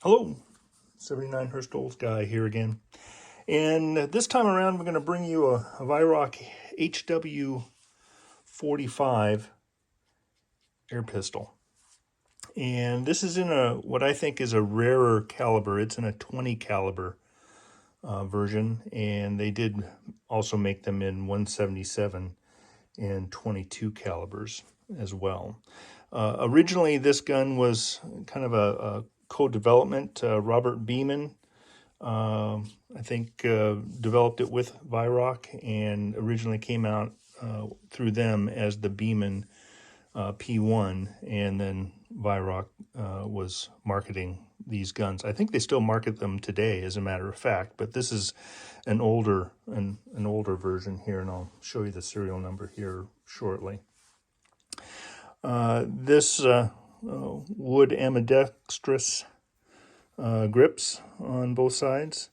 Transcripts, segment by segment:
Hello, 79 Herstol's guy here again. And this time around, we're going to bring you a Weihrauch HW45 Air Pistol. And this is in what I think is a rarer caliber. It's in a 20 caliber version, and they did also make them in 177 and 22 calibers as well. Originally, this gun was kind of a co-development. Robert Beeman, I think, developed it with Weihrauch, and originally came out through them as the Beeman P1, and then Weihrauch was marketing these guns. I think they still market them today, as a matter of fact, but this is an older version here, and I'll show you the serial number here shortly. This wood ambidextrous grips on both sides.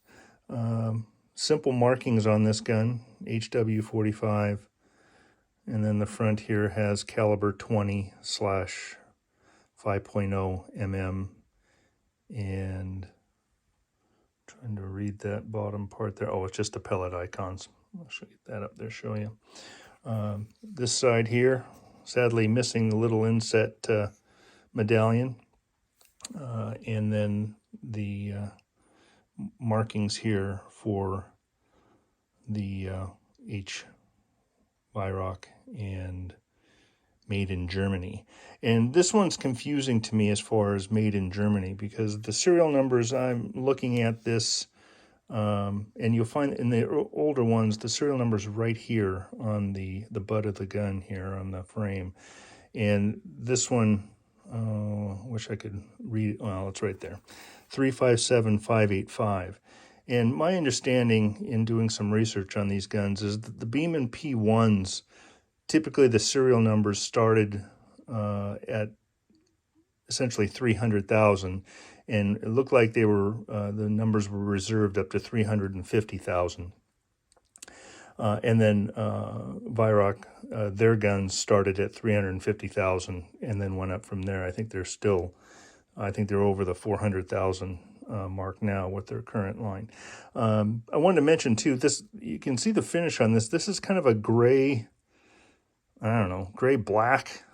Simple markings on this gun, HW45, and then the front here has caliber 20/5.0 mm, and trying to read that bottom part there. Oh, it's just the pellet icons. I'll show you that up there, show you. This side here, sadly missing the little inset medallion, and then the markings here for the H. Weihrauch and made in Germany. And this one's confusing to me as far as made in Germany, because the serial numbers, I'm looking at this, and you'll find in the older ones, the serial numbers right here on the butt of the gun here on the frame. And this one, wish I could read, well, it's right there, 357585. And my understanding in doing some research on these guns is that the Beeman P1s, typically the serial numbers started at essentially 300,000, and it looked like they were the numbers were reserved up to 350,000. And then Weihrauch, their guns started at 350,000 and then went up from there. I think they're over the 400,000 mark now with their current line. I wanted to mention too, this, you can see the finish on this. This is kind of a gray, I don't know, gray black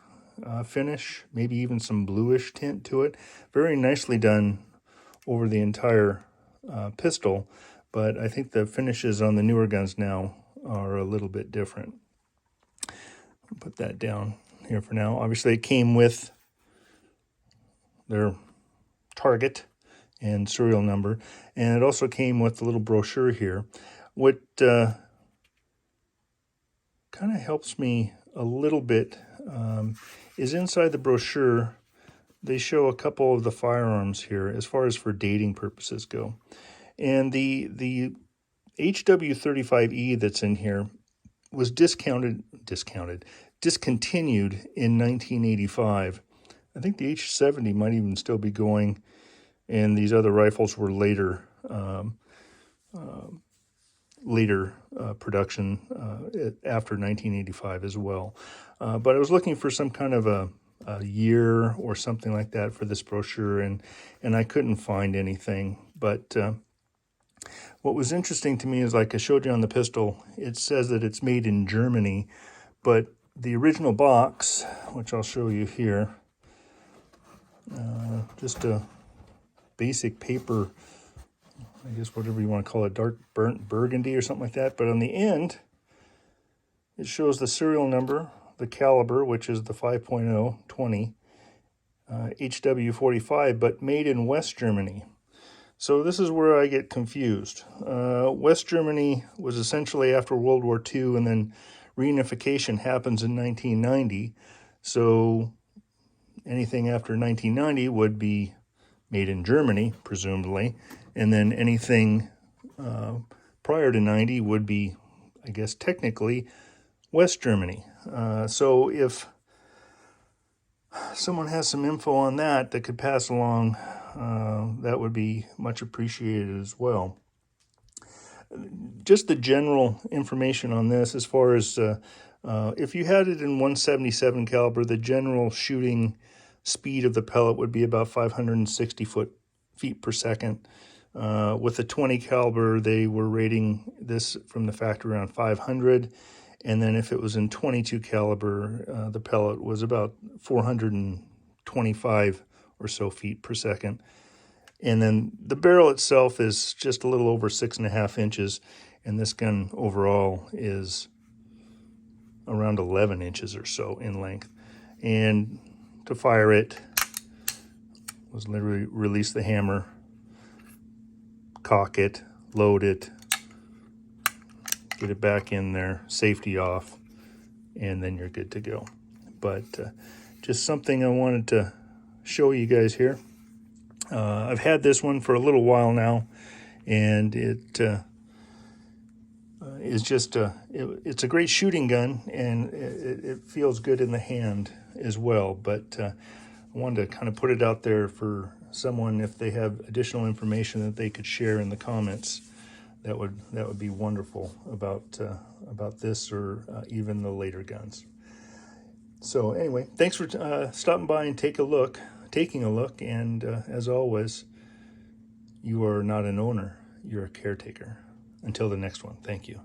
finish, maybe even some bluish tint to it. Very nicely done over the entire pistol, but I think the finishes on the newer guns now are a little bit different. I'll put that down here for now. Obviously it came with their target and serial number, and it also came with the little brochure here. What kind of helps me a little bit is inside the brochure they show a couple of the firearms here as far as for dating purposes go, and the HW45E that's in here was discontinued in 1985. I think the H70 might even still be going, and these other rifles were later production after 1985 as well. But I was looking for some kind of a year or something like that for this brochure, and I couldn't find anything. But what was interesting to me is, like I showed you on the pistol, it says that it's made in Germany, but the original box, which I'll show you here, just a basic paper, I guess whatever you want to call it, dark burnt burgundy or something like that. But on the end, it shows the serial number, the caliber, which is the 5.0 20 HW45, but made in West Germany. So this is where I get confused. West Germany was essentially after World War II, and then reunification happens in 1990. So anything after 1990 would be made in Germany, presumably, and then anything prior to 90 would be, I guess, technically West Germany. So if someone has some info on that could pass along, that would be much appreciated as well. Just the general information on this, as far as if you had it in 177 caliber, the general shooting speed of the pellet would be about 560 feet per second. With the 20 caliber, they were rating this from the factory around 500. And then if it was in 22 caliber, the pellet was about 425 or so feet per second. And then the barrel itself is just a little over 6.5 inches. And this gun overall is around 11 inches or so in length. And to fire it was literally release the hammer, cock it, load it, get it back in there, safety off, and then you're good to go. But just something I wanted to show you guys here. I've had this one for a little while now, and it is just it's a great shooting gun, and it feels good in the hand as well. But I wanted to kind of put it out there for someone, if they have additional information that they could share in the comments. That would be wonderful about this, or even the later guns. So anyway, thanks for stopping by and taking a look. And as always, you are not an owner, you're a caretaker. Until the next one, thank you.